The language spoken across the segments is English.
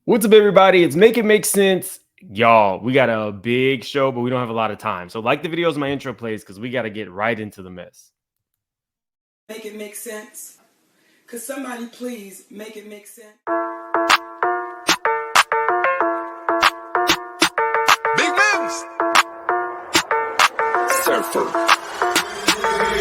What's up, everybody? It's Make It Make Sense. Y'all, we got a big show, but we don't have a lot of time. So like the videos my intro plays because we got to get right into the mess. Make it make sense. Could somebody please make it make sense? Big moves. Surfer.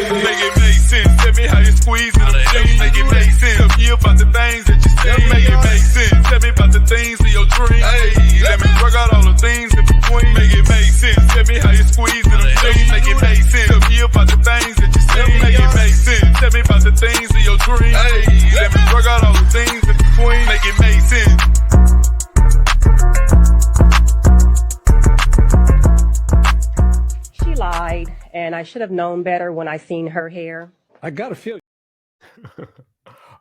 Make it make sense. Tell me how you squeeze it. Make it make sense. Tell me about the things that you say. Make it make sense. Tell me about the things of your dreams. Hey, let me work out all the things in between. Make it make sense. Tell me how you squeeze it. Make it make sense. Tell me about the things that you say. Make it make sense. Tell me about the things of your dreams. Hey, let me work out all the things in between. Make it make sense. She lied, and I should have known better when I seen her hair. I gotta feel.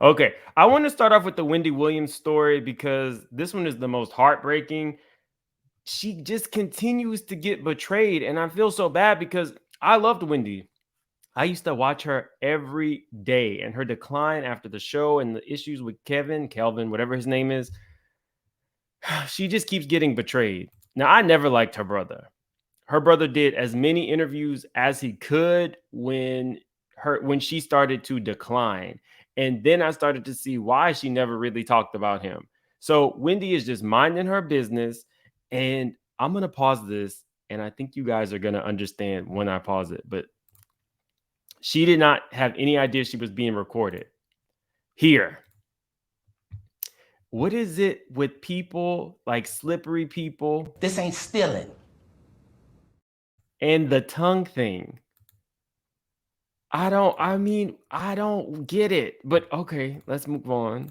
Okay, I want to start off with the Wendy Williams story because this one is the most heartbreaking. She just continues to get betrayed, and I feel so bad because I loved Wendy. I used to watch her every day, and her decline after the show and the issues with Kelvin, whatever his name is, she just keeps getting betrayed. Now, I never liked her brother. Her brother did as many interviews as he could when she started to decline. And then I started to see why she never really talked about him. So Wendy is just minding her business. And I'm going to pause this. And I think you guys are going to understand when I pause it. But she did not have any idea she was being recorded. Here. What is it with people, like slippery people? This ain't stealing. And the tongue thing. I don't get it. But okay, let's move on.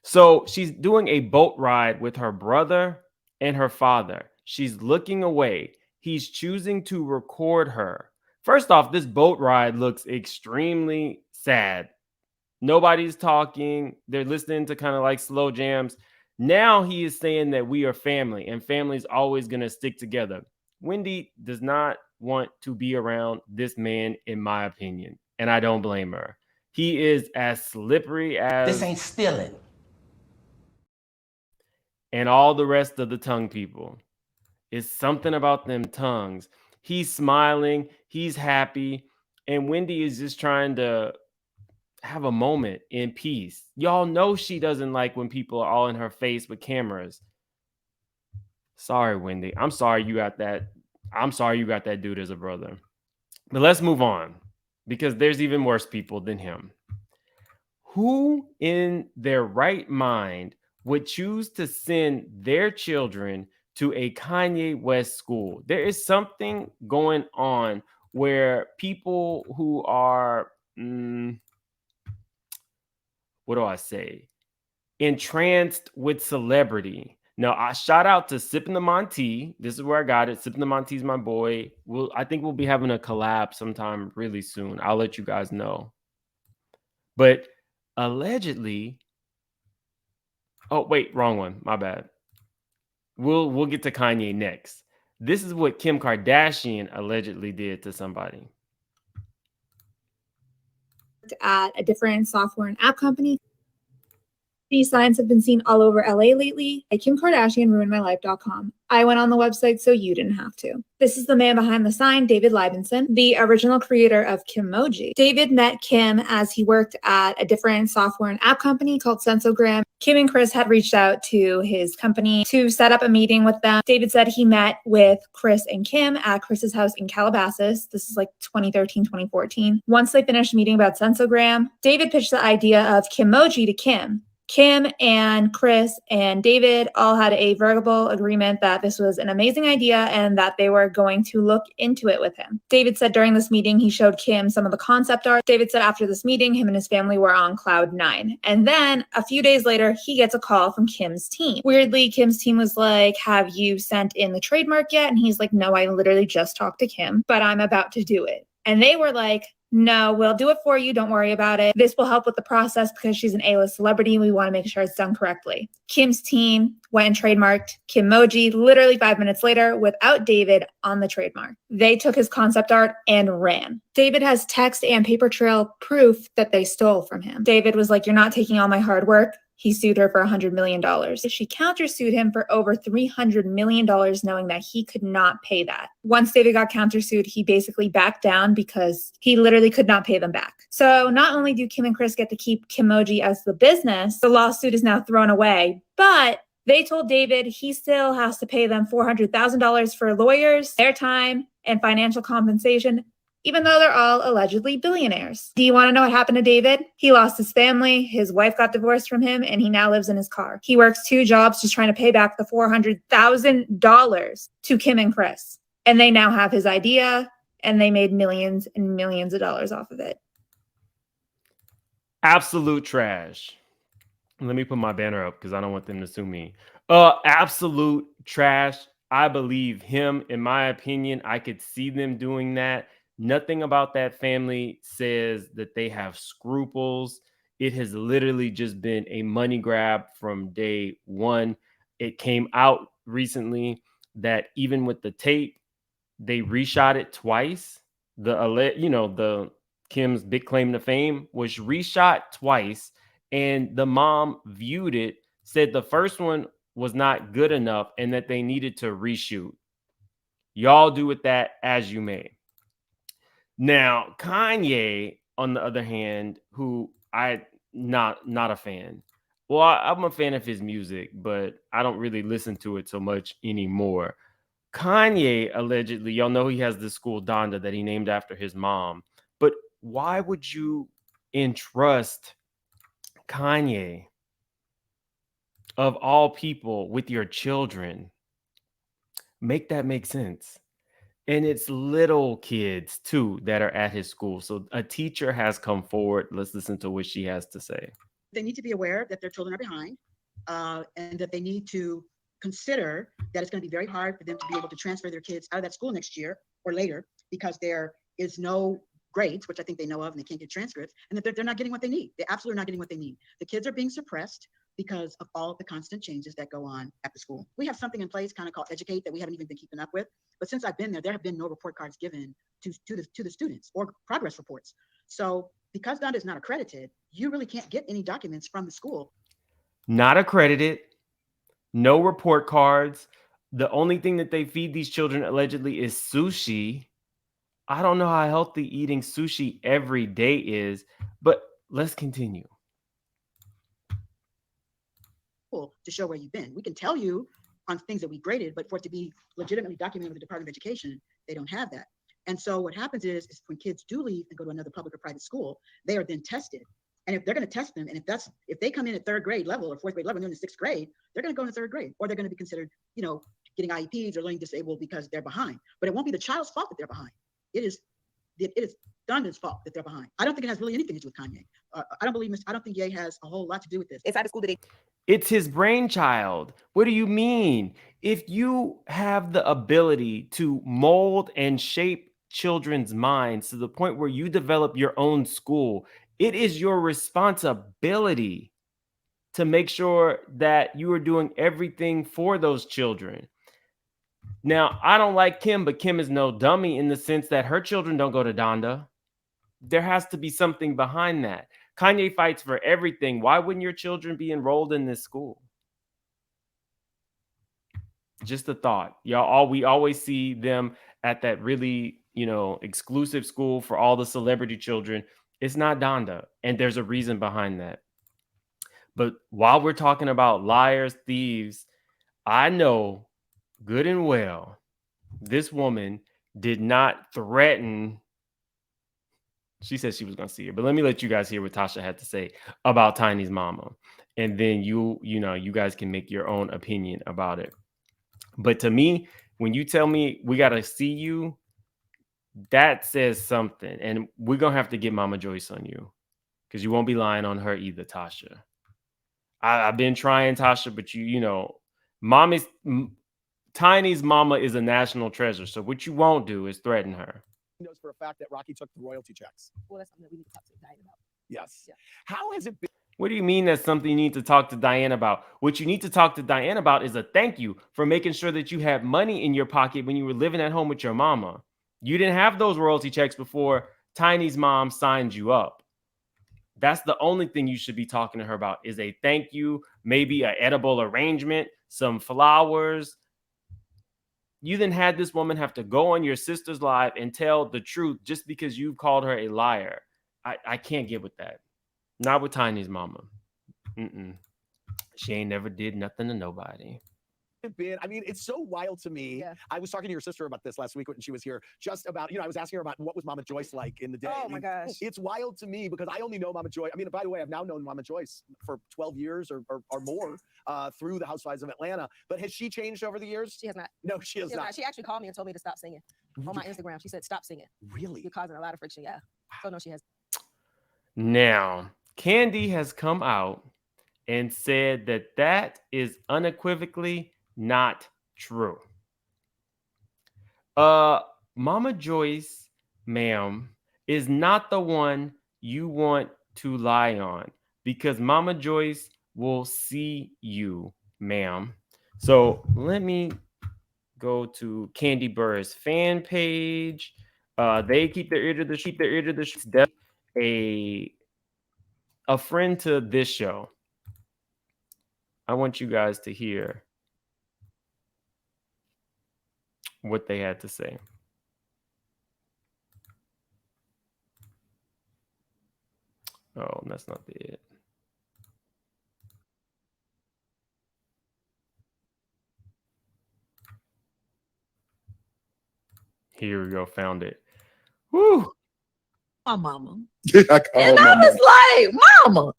So she's doing a boat ride with her brother and her father. She's looking away. He's choosing to record her. First off, this boat ride looks extremely sad. Nobody's talking. They're listening to kind of like slow jams. Now he is saying that we are family and family's always going to stick together. Wendy does not want to be around this man, in my opinion, and I don't blame her. He is as slippery as This ain't stealing. And all the rest of the tongue people. It's something about them tongues. He's smiling, he's happy, and Wendy is just trying to have a moment in peace. Y'all know she doesn't like when people are all in her face with cameras. Sorry, Wendy. I'm sorry you got that dude as a brother. But let's move on because there's even worse people than him. Who in their right mind would choose to send their children to a Kanye West school? There is something going on where people who are, entranced with celebrity. Now, I shout out to Sippin' the Monty. This is where I got it. Sippin' the Monty's my boy. I think we'll be having a collab sometime really soon. I'll let you guys know. But allegedly, oh wait, wrong one. My bad. We'll get to Kanye next. This is what Kim Kardashian allegedly did to somebody. At a different software and app company. These signs have been seen all over LA lately. At Kim Kardashian ruined my life.com. I went on the website so you didn't have to. This is the man behind the sign, David Libenson, the original creator of Kimoji. David met Kim as he worked at a different software and app company called Sensogram. Kim and Chris had reached out to his company to set up a meeting with them. David said he met with Chris and Kim at Chris's house in Calabasas. This is like 2013, 2014. Once they finished meeting about Sensogram, David pitched the idea of Kimoji to Kim. Kim and Chris and David all had a verbal agreement that this was an amazing idea and that they were going to look into it with him. David said during this meeting, he showed Kim some of the concept art. David said after this meeting, him and his family were on cloud 9. And then a few days later, he gets a call from Kim's team. Weirdly, Kim's team was like, have you sent in the trademark yet? And he's like, no, I literally just talked to Kim, but I'm about to do it. And they were like, no, we'll do it for you. Don't worry about it. This will help with the process because she's an A-list celebrity. We want to make sure it's done correctly. Kim's team went and trademarked Kimoji literally 5 minutes later without David on the trademark. They took his concept art and ran. David has text and paper trail proof that they stole from him. David was like, you're not taking all my hard work. He sued her for $100 million. She countersued him for over $300 million, knowing that he could not pay that. Once David got countersued, he basically backed down because he literally could not pay them back. So not only do Kim and Chris get to keep Kimoji as the business, the lawsuit is now thrown away, but they told David he still has to pay them $400,000 for lawyers, their time, and financial compensation, even though they're all allegedly billionaires. Do you want to know what happened to David? He lost his family, his wife got divorced from him, and he now lives in his car. He works 2 jobs just trying to pay back the $400,000 to Kim and Chris. And they now have his idea, and they made millions and millions of dollars off of it. Absolute trash. Let me put my banner up because I don't want them to sue me. Absolute trash. I believe him. In my opinion, I could see them doing that. Nothing about that family says that they have scruples. It has literally just been a money grab from day one. It came out recently that even with the tape, they reshot it twice. The Kim's big claim to fame was reshot twice, and the mom viewed it, said the first one was not good enough and that they needed to reshoot. Y'all do with that as you may. Now, Kanye, on the other hand, who not a fan. Well, I'm a fan of his music, but I don't really listen to it so much anymore. Kanye, allegedly, y'all know he has this school, Donda, that he named after his mom. But why would you entrust Kanye, of all people, with your children? Make that make sense. And it's little kids, too, that are at his school. So a teacher has come forward. Let's listen to what she has to say. They need to be aware that their children are behind, and that they need to consider that it's going to be very hard for them to be able to transfer their kids out of that school next year or later because there is no grades, which I think they know of, and they can't get transcripts, and that they're not getting what they need. They're absolutely not getting what they need. The kids are being suppressed because of all the constant changes that go on at the school. We have something in place kind of called Educate that we haven't even been keeping up with. But since I've been there have been no report cards given to the students or progress reports. So because Donda is not accredited, you really can't get any documents from the school. Not accredited, no report cards. The only thing that they feed these children allegedly is sushi. I don't know how healthy eating sushi every day is, but let's continue. To show where you've been. We can tell you on things that we graded, but for it to be legitimately documented with the Department of Education, they don't have that. And so what happens is when kids do leave and go to another public or private school, they are then tested. And if they're going to test them, and if they come in at 3rd grade level or 4th grade level and they're in the 6th grade, they're going to go in 3rd grade, or they're going to be considered, getting IEPs or learning disabled because they're behind. But it won't be the child's fault that they're behind. It is Donda's fault that they're behind. I don't think it has really anything to do with Kanye. I don't think Ye has a whole lot to do with this. Inside the school today. It's his brainchild. What do you mean? If you have the ability to mold and shape children's minds to the point where you develop your own school, it is your responsibility to make sure that you are doing everything for those children. Now, I don't like Kim, but Kim is no dummy in the sense that her children don't go to Donda. There has to be something behind that. Kanye fights for everything. Why wouldn't your children be enrolled in this school? Just a thought. We always see them at that really, exclusive school for all the celebrity children. It's not Donda, and there's a reason behind that. But while we're talking about liars, thieves, I know good and well this woman did not threaten. She said she was going to see her, but let me let you guys hear what Tasha had to say about Tiny's mama. And then you guys can make your own opinion about it. But to me, when you tell me we got to see you, that says something. And we're going to have to get Momma Joyce on you because you won't be lying on her either, Tasha. I've been trying, Tasha, but Tiny's mama is a national treasure. So what you won't do is threaten her. He knows for a fact that Rocky took the royalty checks. Well, that's something that we need to talk to Diane about. Yes. Yeah. How has it been? What do you mean that's something you need to talk to Diane about? What you need to talk to Diane about is a thank you for making sure that you had money in your pocket when you were living at home with your mama. You didn't have those royalty checks before Tiny's mom signed you up. That's the only thing you should be talking to her about is a thank you, maybe an edible arrangement, some flowers. You then had this woman have to go on your sister's live and tell the truth just because you called her a liar. I can't get with that. Not with Tiny's mama. She ain't never did nothing to nobody. Been, I mean, it's so wild to me. Yeah. I was talking to your sister about this last week when she was here, just about, I was asking her about what was Momma Joyce like in the day. Oh my gosh. It's wild to me because I only know Momma Joyce. I mean, by the way, I've now known Momma Joyce for 12 years or more through the Housewives of Atlanta. But has she changed over the years? She has not. No, she has not. She actually called me and told me to stop singing on my Instagram. She said, stop singing. Really? You're causing a lot of friction. Yeah. So no, she has. Now, Kandi has come out and said that that is unequivocally not true. Momma Joyce, ma'am, is not the one you want to lie on because Momma Joyce will see you, ma'am. So let me go to Kandi Burrugh's fan page. They keep their ear to the sheep. Their ear to the sheep. A friend to this show. I want you guys to hear what they had to say. Oh, that's not it. Here we go. Found it. Woo. My mama. I And I was like, mama.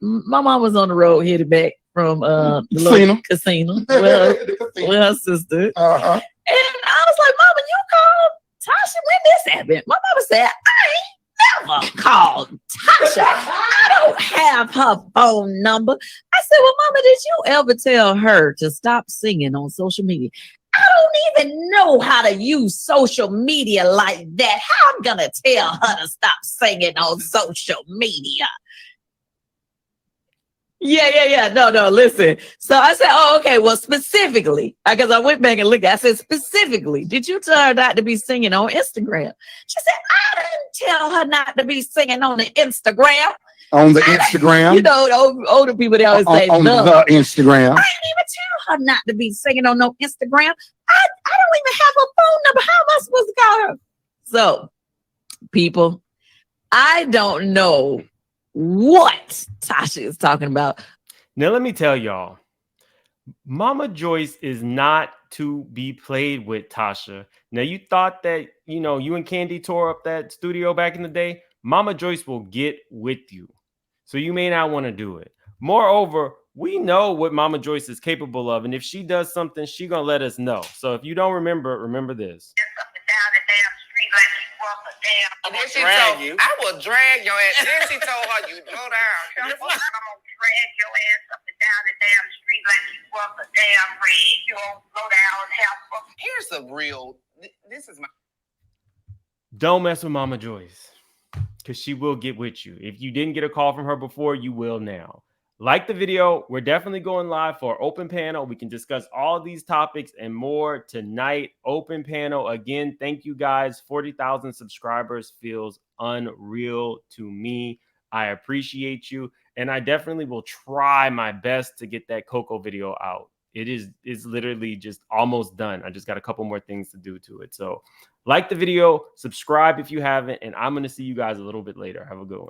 My mom was on the road headed back from the little casino with her sister. Uh-huh. And I was like, Mama, you called Tasha when this happened? My mama said, I ain't never called Tasha. I don't have her phone number. I said, well, Mama, did you ever tell her to stop singing on social media? I don't even know how to use social media like that. How I'm gonna tell her to stop singing on social media? Yeah. No, listen. So I said, oh, okay, well, specifically, because I went back and looked, I said, specifically, did you tell her not to be singing on Instagram? She said, I didn't tell her not to be singing on the Instagram. On the Instagram? You know, older people, they always say, on the Instagram. I didn't even tell her not to be singing on no Instagram. I don't even have a phone number. How am I supposed to call her? So, people, I don't know what Tasha is talking about. Now, let me tell y'all, Momma Joyce is not to be played with, Tasha. Now, you thought that, you and Kandi tore up that studio back in the day. Momma Joyce will get with you. So you may not want to do it. Moreover, we know what Momma Joyce is capable of. And if she does something, she going to let us know. So if you don't remember this. And then she told you, I will drag your ass. Then she told her, you go down. I'm gonna drag your ass up and down the damn street like you was a damn rag. You won't go down and have. Here's the real. This is my. Don't mess with Momma Joyce because she will get with you. If you didn't get a call from her before, you will now. Like the video. We're definitely going live for open panel. We can discuss all these topics and more tonight. Open panel. Again, thank you guys. 40,000 subscribers feels unreal to me. I appreciate you. And I definitely will try my best to get that Coco video out. It's literally just almost done. I just got a couple more things to do to it. So like the video, subscribe if you haven't, and I'm going to see you guys a little bit later. Have a good one.